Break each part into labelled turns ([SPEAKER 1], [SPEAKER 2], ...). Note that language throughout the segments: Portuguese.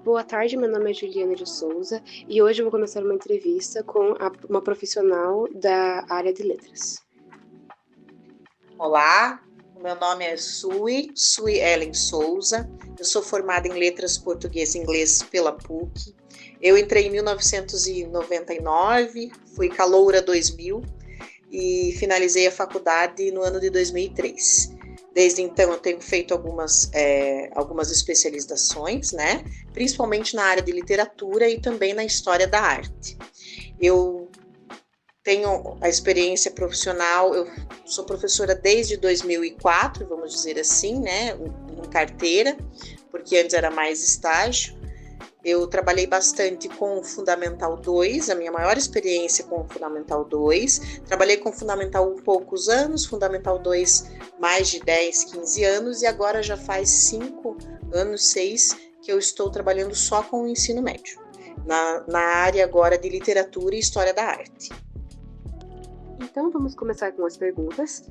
[SPEAKER 1] Boa tarde, meu nome é Juliana de Souza e hoje eu vou começar uma entrevista com uma profissional da área de letras.
[SPEAKER 2] Olá, o meu nome é Sui Ellen Souza, eu sou formada em Letras Português e Inglês pela PUC. Eu entrei em 1999, fui caloura 2000 e finalizei a faculdade no ano de 2003. Desde então eu tenho feito algumas especializações, né? Principalmente na área de literatura e também na história da arte. Eu tenho a experiência profissional, eu sou professora desde 2004, vamos dizer assim, né? Em carteira, porque antes era mais estágio. Eu trabalhei bastante com o Fundamental 2, a minha maior experiência com o Fundamental 2. Trabalhei com o Fundamental 1 poucos anos, Fundamental 2 mais de 10, 15 anos, e agora já faz 5 anos, 6, que eu estou trabalhando só com o ensino médio, na área agora de literatura e história da arte.
[SPEAKER 1] Então vamos começar com as perguntas.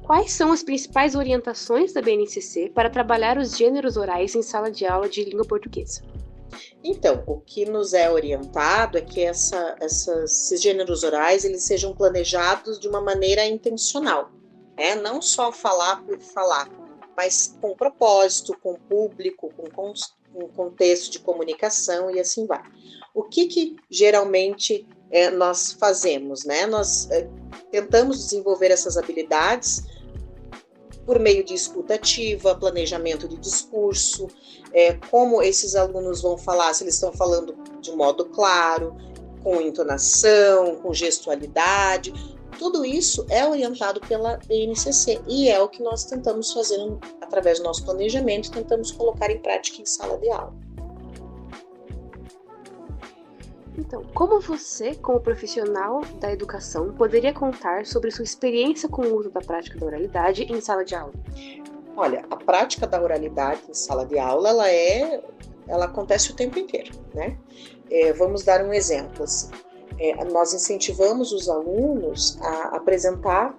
[SPEAKER 1] Quais são as principais orientações da BNCC para trabalhar os gêneros orais em sala de aula de língua portuguesa?
[SPEAKER 2] Então, o que nos é orientado é que esses gêneros orais eles sejam planejados de uma maneira intencional, né? Não só falar por falar, mas com propósito, com público, com contexto de comunicação e assim vai. O que geralmente nós fazemos, né? Nós tentamos desenvolver essas habilidades por meio de escuta ativa, planejamento de discurso, como esses alunos vão falar, se eles estão falando de modo claro, com entonação, com gestualidade. Tudo isso é orientado pela BNCC e é o que nós tentamos fazer através do nosso planejamento, tentamos colocar em prática em sala de aula.
[SPEAKER 1] Então, como você, como profissional da educação, poderia contar sobre sua experiência com o uso da prática da oralidade em sala de aula?
[SPEAKER 2] Olha, a prática da oralidade em sala de aula, ela acontece o tempo inteiro, né? Vamos dar um exemplo, assim. Nós incentivamos os alunos a apresentar,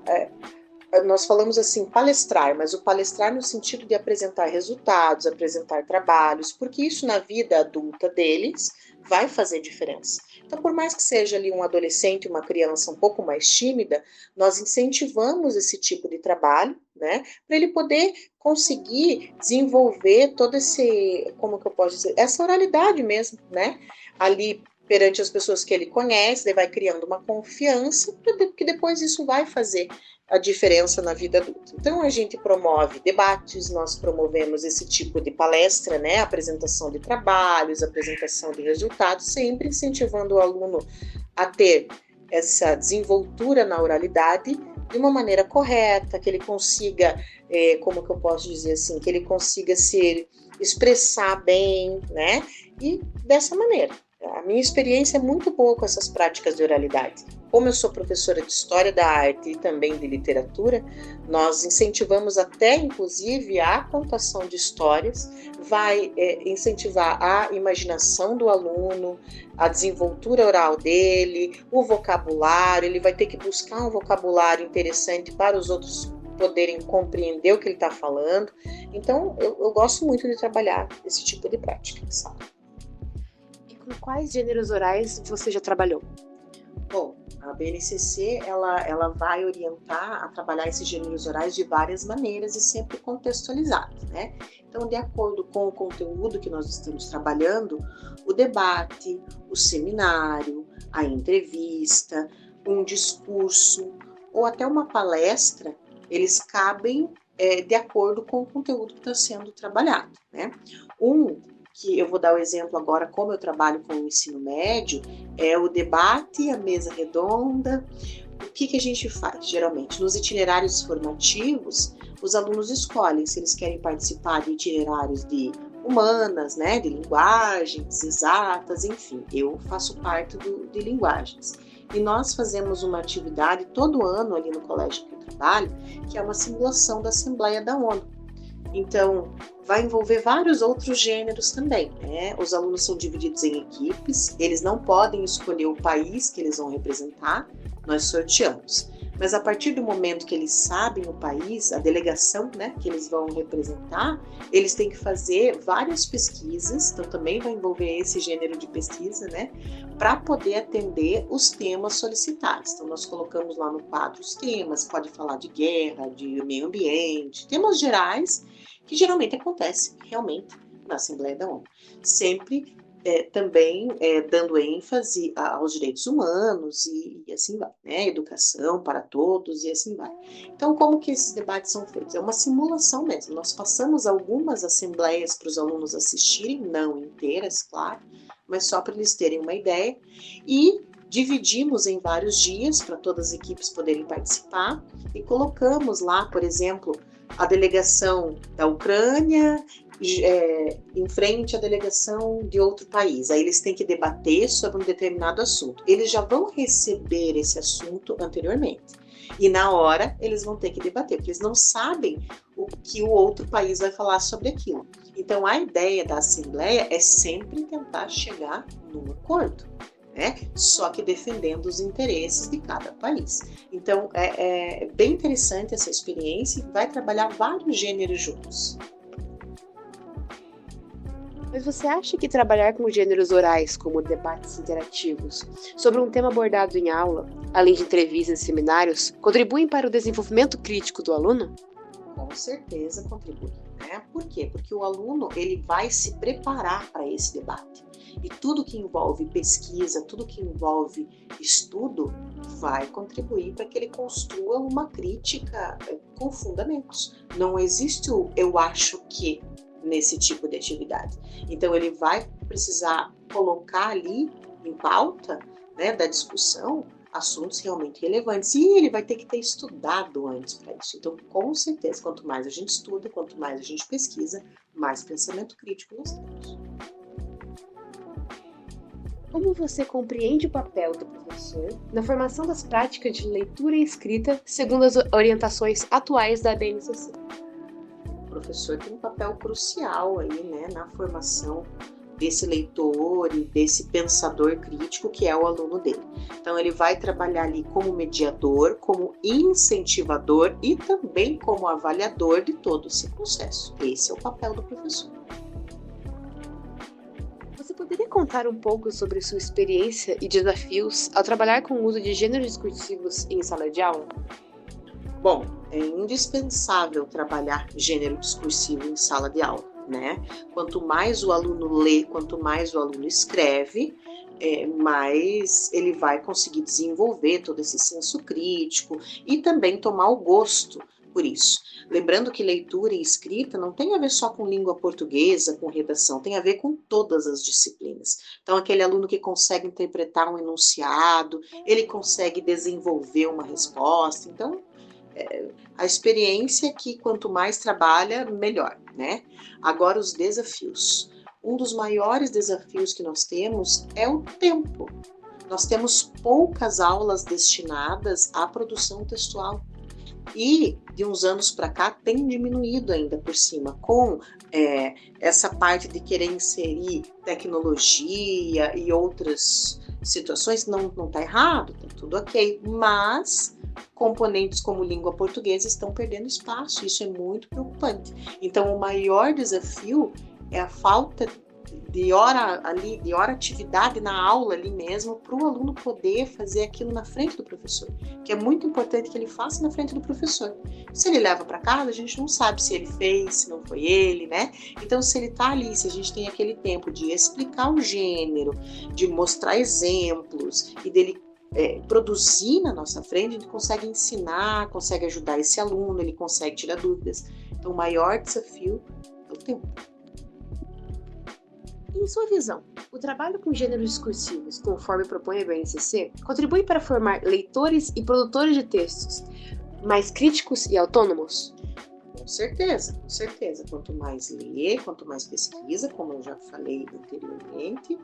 [SPEAKER 2] nós falamos assim, palestrar, mas o palestrar no sentido de apresentar resultados, apresentar trabalhos, porque isso na vida adulta deles vai fazer diferença. Então, por mais que seja ali um adolescente, uma criança um pouco mais tímida, nós incentivamos esse tipo de trabalho, né, para ele poder conseguir desenvolver todo esse, como que eu posso dizer, essa oralidade mesmo, né, ali perante as pessoas que ele conhece, ele vai criando uma confiança, porque depois isso vai fazer a diferença na vida adulta. Então, a gente promove debates, nós promovemos esse tipo de palestra, né, apresentação de trabalhos, apresentação de resultados, sempre incentivando o aluno a ter essa desenvoltura na oralidade de uma maneira correta, que ele consiga, como que eu posso dizer assim, que ele consiga se expressar bem, né, e dessa maneira. A minha experiência é muito boa com essas práticas de oralidade. Como eu sou professora de História da Arte e também de Literatura, nós incentivamos até, inclusive, a contação de histórias, vai incentivar a imaginação do aluno, a desenvoltura oral dele, o vocabulário, ele vai ter que buscar um vocabulário interessante para os outros poderem compreender o que ele está falando. Então, eu gosto muito de trabalhar esse tipo de prática, sabe?
[SPEAKER 1] Com quais gêneros orais você já trabalhou?
[SPEAKER 2] Bom, a BNCC ela vai orientar a trabalhar esses gêneros orais de várias maneiras e sempre contextualizados, né? Então, de acordo com o conteúdo que nós estamos trabalhando, o debate, o seminário, a entrevista, um discurso ou até uma palestra, eles cabem de acordo com o conteúdo que está sendo trabalhado, né? Que eu vou dar o exemplo agora, como eu trabalho com o ensino médio, é o debate, a mesa redonda. O que a gente faz, geralmente? Nos itinerários formativos, os alunos escolhem se eles querem participar de itinerários de humanas, né, de linguagens, exatas, enfim. Eu faço parte de linguagens. E nós fazemos uma atividade todo ano ali no colégio que eu trabalho, que é uma simulação da Assembleia da ONU. Então, vai envolver vários outros gêneros também, né? Os alunos são divididos em equipes, eles não podem escolher o país que eles vão representar, nós sorteamos. Mas a partir do momento que eles sabem o país, a delegação, né, que eles vão representar, eles têm que fazer várias pesquisas, então também vai envolver esse gênero de pesquisa, né, para poder atender os temas solicitados. Então nós colocamos lá no quadro os temas, pode falar de guerra, de meio ambiente, temas gerais, que geralmente acontece realmente na Assembleia da ONU. Sempre também dando ênfase aos direitos humanos e assim vai, né? Educação para todos e assim vai. Então, como que esses debates são feitos? É uma simulação mesmo. Nós passamos algumas assembleias para os alunos assistirem, não inteiras, claro, mas só para eles terem uma ideia, e dividimos em vários dias para todas as equipes poderem participar e colocamos lá, por exemplo, a delegação da Ucrânia em frente à delegação de outro país. Aí eles têm que debater sobre um determinado assunto. Eles já vão receber esse assunto anteriormente. E na hora eles vão ter que debater, porque eles não sabem o que o outro país vai falar sobre aquilo. Então a ideia da Assembleia é sempre tentar chegar num acordo, né? Só que defendendo os interesses de cada país. Então é bem interessante essa experiência e vai trabalhar vários gêneros juntos.
[SPEAKER 1] Mas você acha que trabalhar com gêneros orais, como debates interativos, sobre um tema abordado em aula, além de entrevistas e seminários, contribuem para o desenvolvimento crítico do aluno?
[SPEAKER 2] Com certeza contribui, né? Por quê? Porque o aluno ele vai se preparar para esse debate. E tudo que envolve pesquisa, tudo que envolve estudo, vai contribuir para que ele construa uma crítica com fundamentos. Não existe o eu acho que nesse tipo de atividade. Então ele vai precisar colocar ali em pauta, né, da discussão, assuntos realmente relevantes, e ele vai ter que ter estudado antes para isso. Então, com certeza, quanto mais a gente estuda, quanto mais a gente pesquisa, mais pensamento crítico nós temos.
[SPEAKER 1] Como você compreende o papel do professor na formação das práticas de leitura e escrita segundo as orientações atuais da BNCC?
[SPEAKER 2] O professor tem um papel crucial aí, né, na formação desse leitor e desse pensador crítico que é o aluno dele. Então ele vai trabalhar ali como mediador, como incentivador e também como avaliador de todo esse processo. Esse é o papel do professor.
[SPEAKER 1] Você poderia contar um pouco sobre sua experiência e desafios ao trabalhar com o uso de gêneros discursivos em sala de aula?
[SPEAKER 2] Bom, é indispensável trabalhar gênero discursivo em sala de aula, né? Quanto mais o aluno lê, quanto mais o aluno escreve, mais ele vai conseguir desenvolver todo esse senso crítico e também tomar o gosto por isso. Lembrando que leitura e escrita não tem a ver só com língua portuguesa, com redação, tem a ver com todas as disciplinas. Então, aquele aluno que consegue interpretar um enunciado, ele consegue desenvolver uma resposta. Então, a experiência é que quanto mais trabalha, melhor, né? Agora, os desafios. Um dos maiores desafios que nós temos é o tempo. Nós temos poucas aulas destinadas à produção textual. E de uns anos para cá tem diminuído ainda por cima, com essa parte de querer inserir tecnologia e outras situações. Não está errado, está tudo ok, mas componentes como língua portuguesa estão perdendo espaço, isso é muito preocupante. Então o maior desafio é a falta de hora ali, de hora atividade na aula ali mesmo, para o aluno poder fazer aquilo na frente do professor, que é muito importante que ele faça na frente do professor. Se ele leva para casa, a gente não sabe se ele fez, se não foi ele, né? Então, se ele está ali, se a gente tem aquele tempo de explicar o gênero, de mostrar exemplos e dele produzir na nossa frente, a gente consegue ensinar, consegue ajudar esse aluno, ele consegue tirar dúvidas. Então, o maior desafio é o tempo.
[SPEAKER 1] Em sua visão, o trabalho com gêneros discursivos, conforme propõe a BNCC, contribui para formar leitores e produtores de textos mais críticos e autônomos?
[SPEAKER 2] Com certeza, com certeza. Quanto mais lê, quanto mais pesquisa, como eu já falei anteriormente,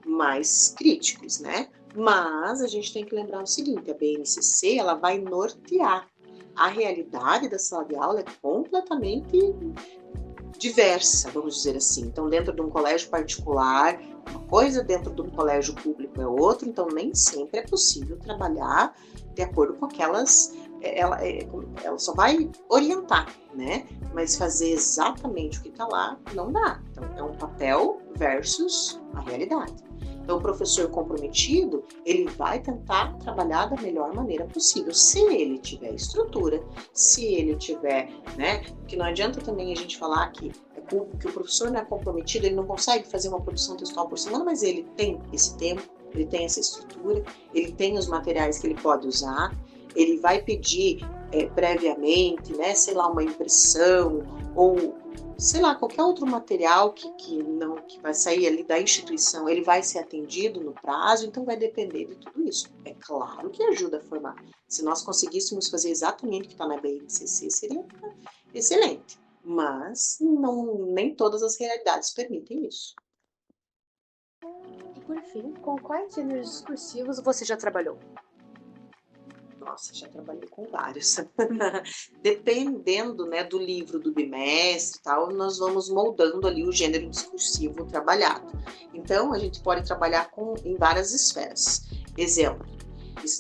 [SPEAKER 2] mais críticos, né? Mas a gente tem que lembrar o seguinte, a BNCC, ela vai nortear. A realidade da sala de aula é completamente diversa, vamos dizer assim. Então, dentro de um colégio particular, uma coisa, dentro de um colégio público é outra, então nem sempre é possível trabalhar de acordo com aquelas... Ela só vai orientar, né? Mas fazer exatamente o que está lá não dá. Então, é um papel versus a realidade. Então, o professor comprometido, ele vai tentar trabalhar da melhor maneira possível, se ele tiver estrutura, se ele tiver, né? Porque não adianta também a gente falar que o professor não é comprometido, ele não consegue fazer uma produção textual por semana, mas ele tem esse tempo, ele tem essa estrutura, ele tem os materiais que ele pode usar, ele vai pedir previamente, né, sei lá, uma impressão ou, sei lá, qualquer outro material que vai sair ali da instituição, ele vai ser atendido no prazo, então vai depender de tudo isso. É claro que ajuda a formar. Se nós conseguíssemos fazer exatamente o que está na BNCC, seria excelente. Mas nem todas as realidades permitem isso.
[SPEAKER 1] E por fim, com quais gêneros discursivos você já trabalhou?
[SPEAKER 2] Nossa, já trabalhei com vários. Dependendo, né, do livro do bimestre e tal, nós vamos moldando ali o gênero discursivo trabalhado. Então, a gente pode trabalhar em várias esferas. Exemplo,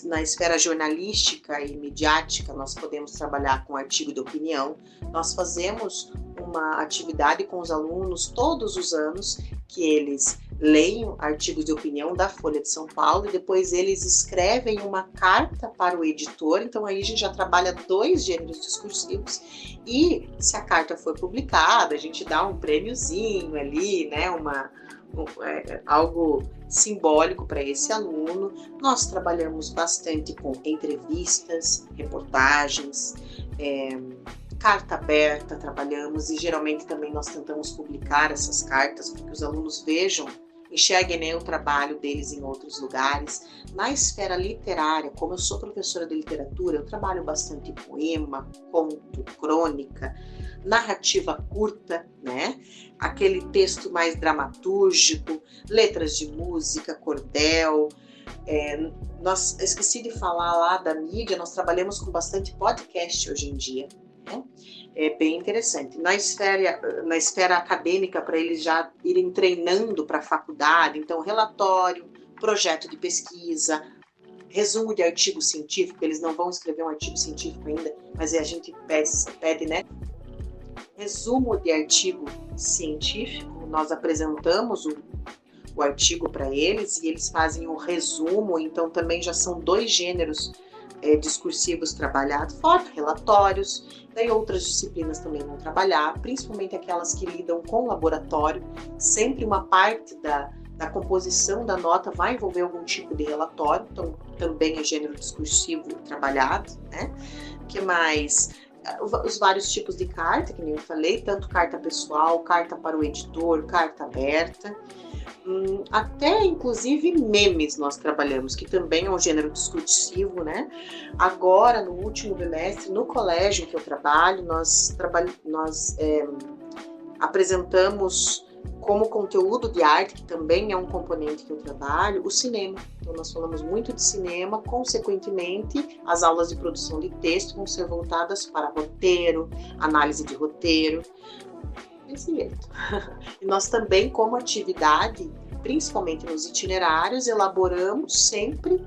[SPEAKER 2] na esfera jornalística e midiática, nós podemos trabalhar com artigo de opinião. Nós fazemos uma atividade com os alunos todos os anos, que eles leem artigos de opinião da Folha de São Paulo e depois eles escrevem uma carta para o editor. Então aí a gente já trabalha 2 gêneros discursivos e se a carta for publicada, a gente dá um prêmiozinho ali, né, algo simbólico para esse aluno. Nós trabalhamos bastante com entrevistas, reportagens, carta aberta trabalhamos e geralmente também nós tentamos publicar essas cartas para que os alunos vejam, enxerguem, né, o trabalho deles em outros lugares. Na esfera literária, como eu sou professora de literatura, eu trabalho bastante poema, conto, crônica, narrativa curta, né? Aquele texto mais dramatúrgico, letras de música, cordel. Esqueci de falar lá da mídia, nós trabalhamos com bastante podcast hoje em dia. Né? É bem interessante. Na esfera acadêmica, para eles já irem treinando para a faculdade, então relatório, projeto de pesquisa, resumo de artigo científico, eles não vão escrever um artigo científico ainda, mas a gente pede, né? Resumo de artigo científico, nós apresentamos o artigo para eles e eles fazem o resumo, então também já são 2 gêneros discursivos trabalhados, fora relatórios. Daí outras disciplinas também vão trabalhar, principalmente aquelas que lidam com laboratório. Sempre uma parte da composição da nota vai envolver algum tipo de relatório, então também é gênero discursivo trabalhado, né? O que mais? Os vários tipos de carta, que nem eu falei, tanto carta pessoal, carta para o editor, carta aberta. Até inclusive memes nós trabalhamos, que também é um gênero discursivo, né? Agora, no último bimestre, no colégio em que eu trabalho, nós apresentamos como conteúdo de arte, que também é um componente que eu trabalho, o cinema. Então, nós falamos muito de cinema, consequentemente, as aulas de produção de texto vão ser voltadas para roteiro, análise de roteiro, desse jeito. E nós também, como atividade, principalmente nos itinerários, elaboramos sempre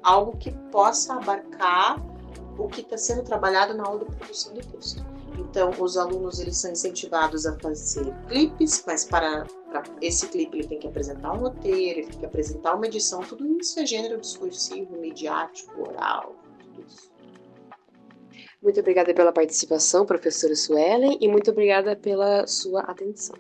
[SPEAKER 2] algo que possa abarcar o que está sendo trabalhado na aula de produção de texto. Então, os alunos eles são incentivados a fazer clipes, mas para esse clipe ele tem que apresentar um roteiro, ele tem que apresentar uma edição, tudo isso é gênero discursivo, midiático, oral, tudo isso.
[SPEAKER 1] Muito obrigada pela participação, professora Suelen, e muito obrigada pela sua atenção.